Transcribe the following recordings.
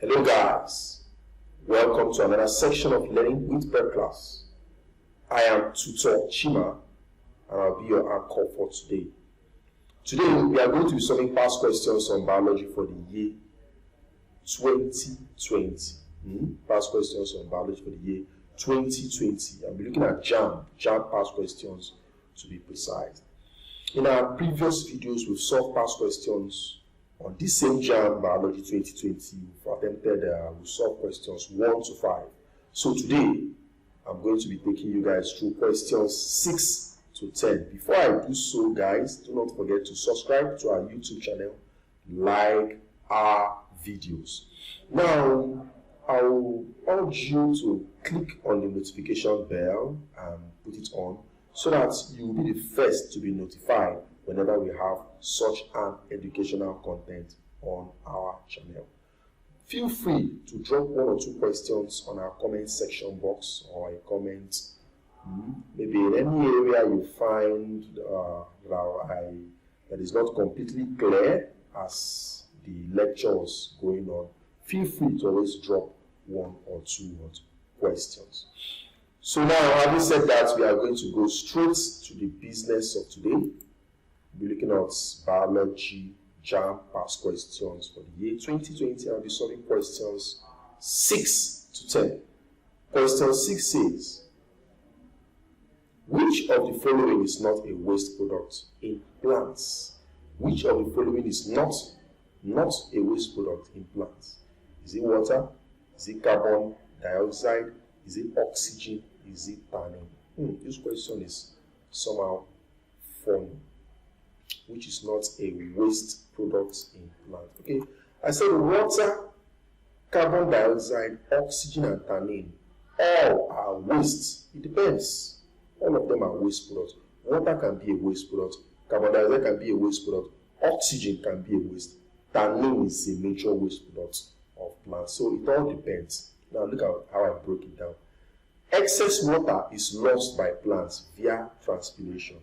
Hello guys, welcome to another section of Learning with Prepclass. I am Tutor Chima and I'll be your anchor for today. Today we are going to be solving past questions on biology for the year 2020. Past questions on biology for the year 2020. I'll be looking at Jamb past questions to be precise. In our previous videos, we've solved past questions on this same Jamb Biology 2020. We've attempted we solved questions 1 to 5. So today, I'm going to be taking you guys through questions 6 to 10. Before I do so, guys, do not forget to subscribe to our YouTube channel, like our videos. Now, I will urge you to click on the notification bell and put it on so that you will be the first to be notified whenever we have such an educational content on our channel. Feel free to drop 1 or 2 questions on our comment section box or a comment maybe in any area you find that is not completely clear as the lecture was going on. Feel free to always drop 1 or 2 questions. So now, having said that, we are going to go straight to the business of today. We'll be looking at biology Jamb past questions for the year 2020. I'll be solving questions 6 to 10. Question 6 says, which of the following is not a waste product in plants? Which of the following is not a waste product in plants? Is it water? Is it carbon dioxide? Is it oxygen? Is it tannin? This question is somehow funny. Which is not a waste product in plant. Okay, I said water, carbon dioxide, oxygen, and tannin all are waste. It depends. All of them are waste products. Water can be a waste product. Carbon dioxide can be a waste product. Oxygen can be a waste. Tannin is a major waste product of plants. So it all depends. Now look at how I broke it down. Excess water is lost by plants via transpiration,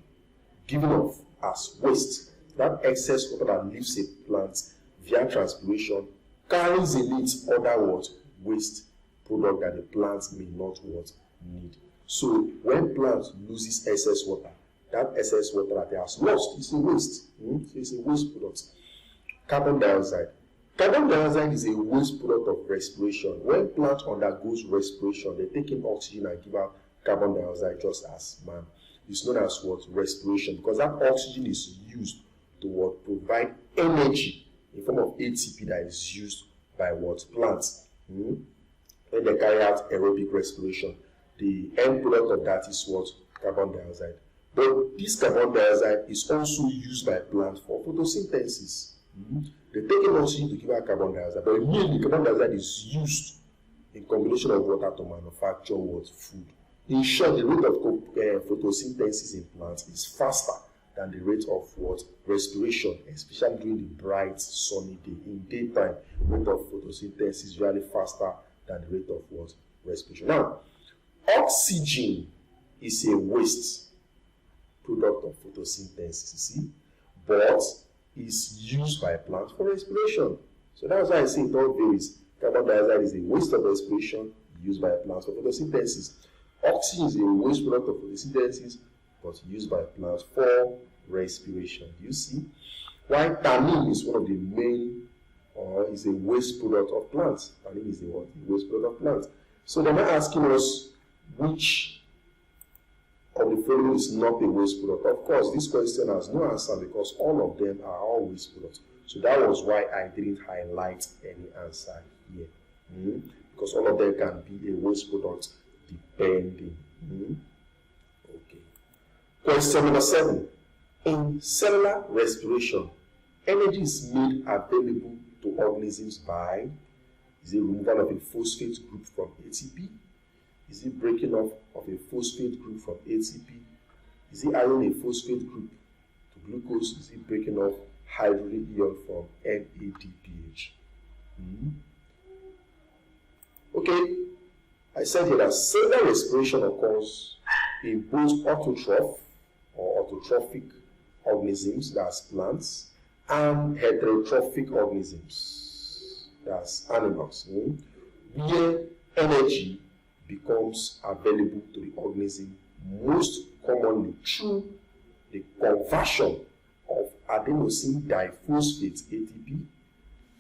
given off as waste. That excess water that leaves a plant via transpiration carries in it other waste product that the plant may not need. So when plant loses excess water, that excess water that it has lost is a waste. So it's a waste product. Carbon dioxide. Carbon dioxide is a waste product of respiration. When plant undergoes respiration, they take in oxygen and give out carbon dioxide just as man. It's known as respiration, because that oxygen is used to provide energy in form of ATP that is used by plants. When they carry out aerobic respiration, the end product of that is carbon dioxide. But this carbon dioxide is also used by plants for photosynthesis. They take in oxygen to give out carbon dioxide, but mainly carbon dioxide is used in combination of water to manufacture food. In short, the rate of photosynthesis in plants is faster than the rate of respiration, especially during the bright sunny day. In daytime, the rate of photosynthesis is usually faster than the rate of respiration. Now, oxygen is a waste product of photosynthesis, you see, but is used by plants for respiration. So that's why I say it all varies. Carbon dioxide is a waste of respiration used by plants for photosynthesis. Oxygen is a waste product of photosynthesis, but used by plants for respiration. Do you see? Why tannin is one of the main, or is a waste product of plants. Tannin is a waste product of plants. So they're not asking us which of the following is not a waste product. Of course, this question has no answer because all of them are all waste products. So that was why I didn't highlight any answer here. Because all of them can be a waste product depending. Okay. Question number 7. In cellular respiration, energy is made available to organisms by, is it removal of a phosphate group from ATP? Is it breaking off of a phosphate group from ATP? Is it adding a phosphate group to glucose? Is it breaking off hydrogen ion from NADPH? Okay, I said here that cellular respiration occurs in both autotroph or autotrophic organisms, that's plants, and heterotrophic organisms. that's animals, where energy becomes available to the organism most commonly through the conversion of adenosine diphosphate ATP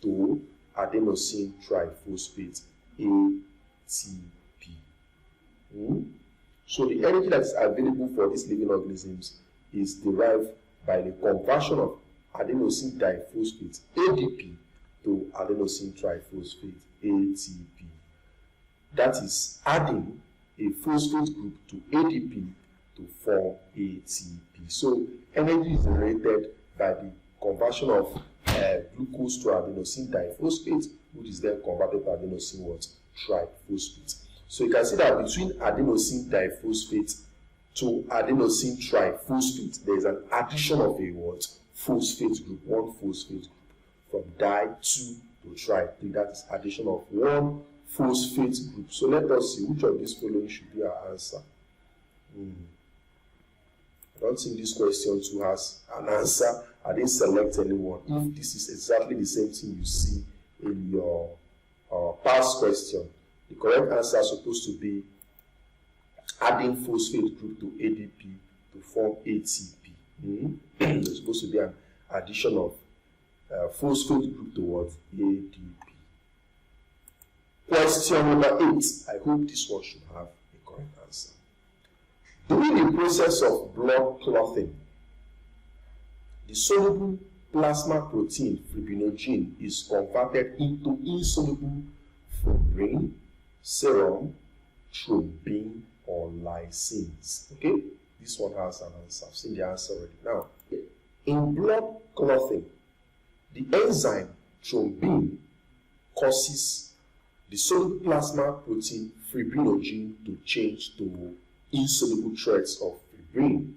to adenosine triphosphate ATP. So the energy that is available for these living organisms is derived by the conversion of adenosine diphosphate ADP to adenosine triphosphate ATP. That is adding a phosphate group to ADP to form ATP. So energy is generated by the conversion of glucose to adenosine diphosphate, which is then converted to adenosine triphosphate. So you can see that between adenosine diphosphate to adenosine triphosphate, there is an addition of a phosphate group, one phosphate group, from di 2 to tri 3. That is addition of one phosphate group. So let us see which of these following should be our answer. I don't think this question too has an answer. I didn't select anyone. If this is exactly the same thing you see in your past question, the correct answer is supposed to be adding phosphate group to ADP to form ATP. There's supposed to be an addition of phosphate group to what? ADP. Question number 8. I hope this one should have a correct answer. During the process of blood clotting, the soluble plasma protein fibrinogen is converted into insoluble fibrin, serum, thrombin, or lysines. Okay, this one has an answer. I've seen the answer already. Now, in blood clotting, the enzyme thrombin causes the soluble plasma protein fibrinogen to change to insoluble threads of fibrin.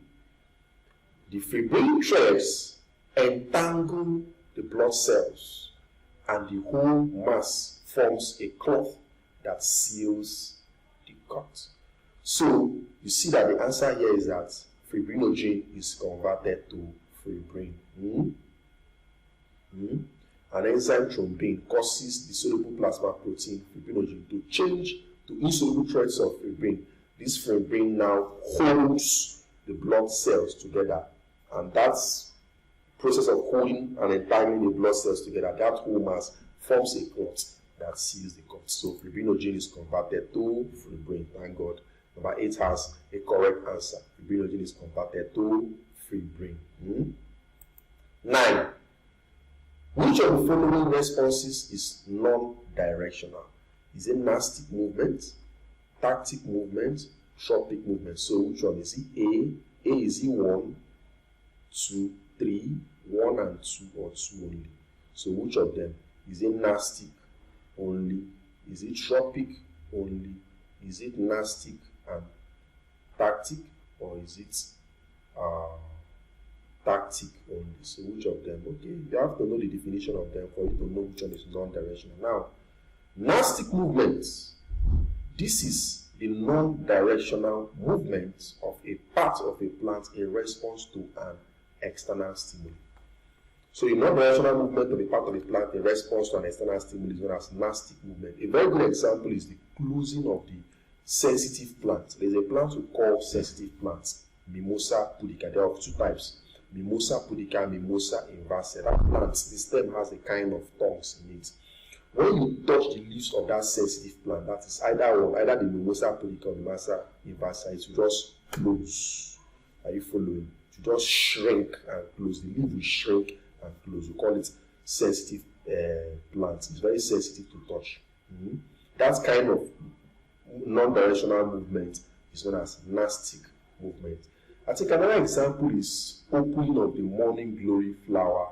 The fibrin threads entangle the blood cells, and the whole mass forms a cloth that seals the cut. So you see that the answer here is that fibrinogen is converted to fibrin. An enzyme thrombin causes the soluble plasma protein fibrinogen to change to insoluble threads of fibrin. This fibrin now holds the blood cells together, and that's process of holding and entangling the blood cells together. That whole mass forms a clot that seals the cut. So fibrinogen is converted to fibrin. Thank God. Number 8 has a correct answer. Fibrinogen is converted to fibrin. 9. Which of the following responses is non-directional? Is it Gnostic movement, tactic movement, tropic movement? So which one is it? A is it 1, 2, 3, 1 and 2, or 2 only? So which of them? Is it Gnostic only? Is it tropic only? Is it Gnostic and tactic, or is it tactic only? So which of them? Okay, you have to know the definition of them for you to know which one is non-directional. Now, Gnostic movements. This is the non-directional movement of a part of a plant in response to an external stimuli. So a non-directional movement of a part of a plant in response to an external stimuli is known as Gnostic movement. A very good example is the closing of the sensitive plant. There is a plant we call sensitive plants, Mimosa pudica. There are 2 types, Mimosa pudica, Mimosa inversa. That plant, the stem has a kind of tongues in it. When you touch the leaves of that sensitive plant, that is either the Mimosa pudica or Mimosa inversa, it will just close. Are you following? It will just shrink and close. The leaf will shrink and close. We call it sensitive plant. It's very sensitive to touch. That kind of non-directional movement is known as Gnostic movement. I think another example is opening of the morning glory flower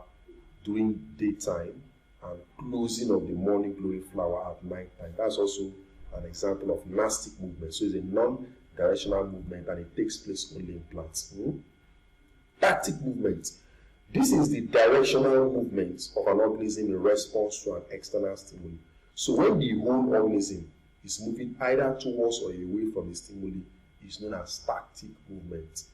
during daytime and closing of the morning glory flower at night time. That's also an example of Gnostic movement. So it's a non-directional movement and it takes place only in plants. Tactic movement. This is the directional movement of an organism in response to an external stimuli. So when the whole organism is moving either towards or away from the stimuli, is known as tactic movement.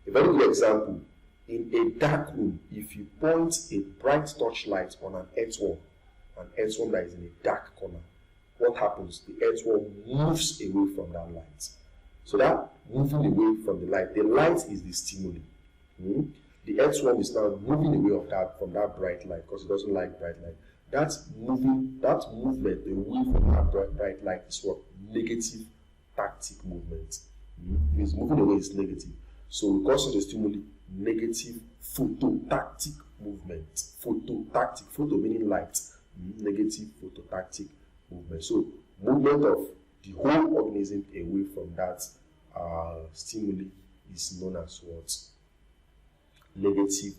A very good example, in a dark room, if you point a bright torchlight on an earthworm an earthworm that is in a dark corner, what happens? The earthworm moves away from that light. So that moving away from the light is the stimuli. The earthworm is now moving away from that bright light because it doesn't like bright light. That movement away from that bright light is what? Negative tactic movement. If it's moving away, it's negative. So we call such a stimuli negative phototactic movement. Phototactic, photo meaning light, negative phototactic movement. So movement of the whole organism away from that stimuli is known as what? Negative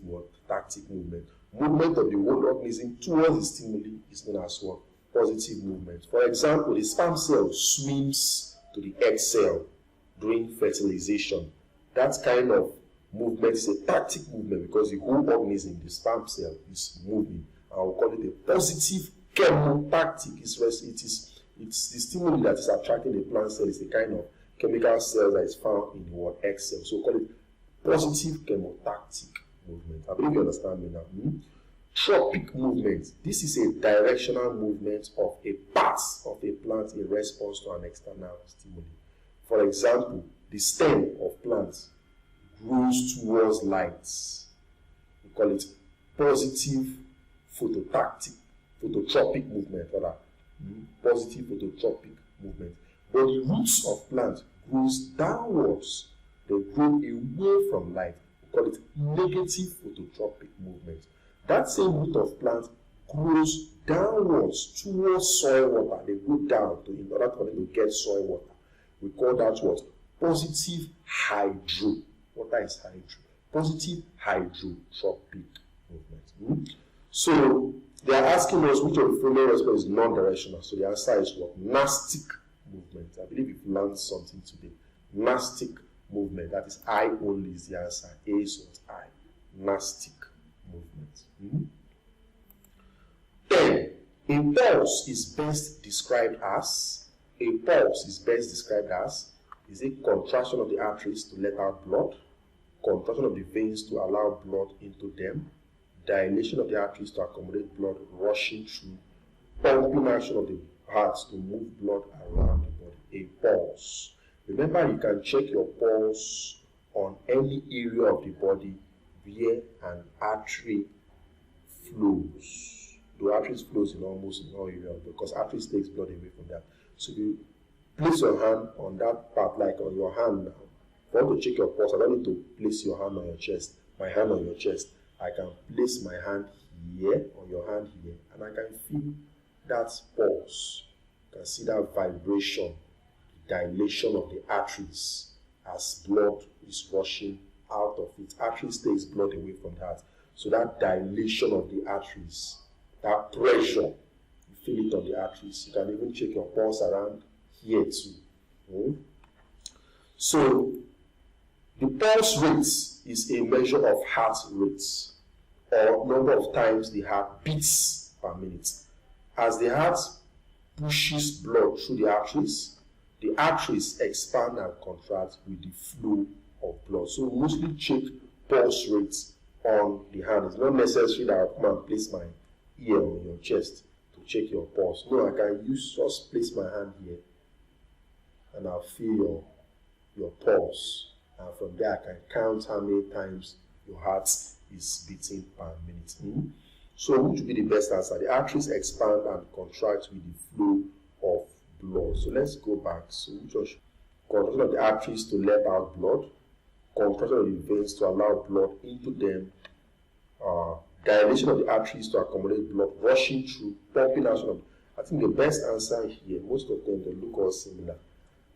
tactic movement. Movement of the whole organism towards the stimuli is known as what? Positive movement. For example, the sperm cell swims to the egg cell during fertilization. That kind of movement is a tactic movement because the whole organism, the sperm cell, is moving. I will call it a positive chemotactic. It's the stimuli that is attracting the plant cell. It's a kind of chemical cell that is found in the egg cell. So call it positive chemotactic movement. I believe you understand me now. Tropic movement. This is a directional movement of a part of a plant in response to an external stimuli. For example, the stem of plants grows towards lights. We call it positive phototropic movement, rather. Positive phototropic movement. But the roots of plants grows downwards. They grow away from light. We call it negative phototropic movement. That same root of plant grows downwards towards soil water. They go down in order for them to get soil water. We call that what? Positive hydro. Water is hydro. Positive hydrotropic movement. So they are asking us which of the following response is non-directional. So the answer is what? Gnostic movement. I believe you've learned something today. Gnostic movement. That is I only is the answer. A is what? I. Gnostic movement. 10. A pulse is best described as is a contraction of the arteries to let out blood, contraction of the veins to allow blood into them, dilation of the arteries to accommodate blood rushing through, pumping action of the heart to move blood around the body. A pulse. Remember, you can check your pulse on any area of the body where an artery flows. The arteries flows in almost in all areas because arteries takes blood away from that. So if you place your hand on that part, like on your hand now, if I want to check your pulse, I don't need to place your hand on your chest, my hand on your chest. I can place my hand here, on your hand here, and I can feel that pulse. You can see that vibration, the dilation of the arteries as blood is rushing out of it. Arteries takes blood away from that. So that dilation of the arteries, that pressure, you feel it on the arteries. You can even check your pulse around here too. So the pulse rate is a measure of heart rates, or number of times the heart beats per minute. As the heart pushes blood through the arteries expand and contract with the flow of blood. So mostly check pulse rates on the hand. It's not necessary that I come and place my ear on your chest to check your pulse. No, I can just place my hand here and I'll feel your pulse. And from there I can count how many times your heart is beating per minute. So which would be the best answer? The arteries expand and contract with the flow of blood. So let's go back. So which was contraction of the arteries to let out blood, contraction of the veins to allow blood into them, dilation of the arteries to accommodate blood rushing through, pumping action of. I think the best answer here, most of them they look all similar.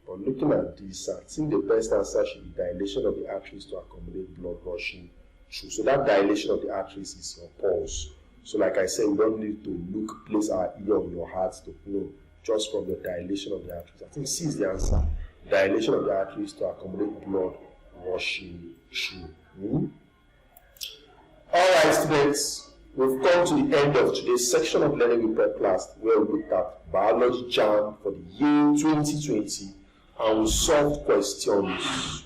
But looking at this, I think the best answer should be dilation of the arteries to accommodate blood rushing through. So that dilation of the arteries is your pulse. So like I said, we don't need to place our ear on your heart to know, just from the dilation of the arteries. I think C is the answer. Dilation of the arteries to accommodate blood rushing through. Alright students, we've come to the end of today's section of Learning with Prepclass, where we looked at Biology Jamb for the year 2020, and we solved questions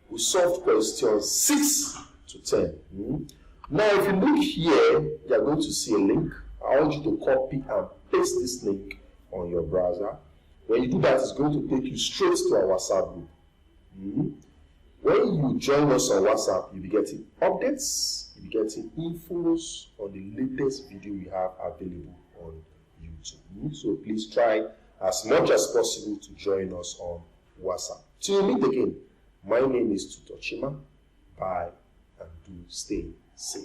we solved questions 6 to 10. Now, if you look here, you are going to see a link. I want you to copy and paste this link on your browser. When you do that, it's going to take you straight to our WhatsApp group. When you join us on WhatsApp, you'll be getting updates, you'll be getting infos on the latest video we have available on YouTube. So please try as much as possible to join us on WhatsApp. Till we meet again, my name is Tutochima. Bye and do stay safe.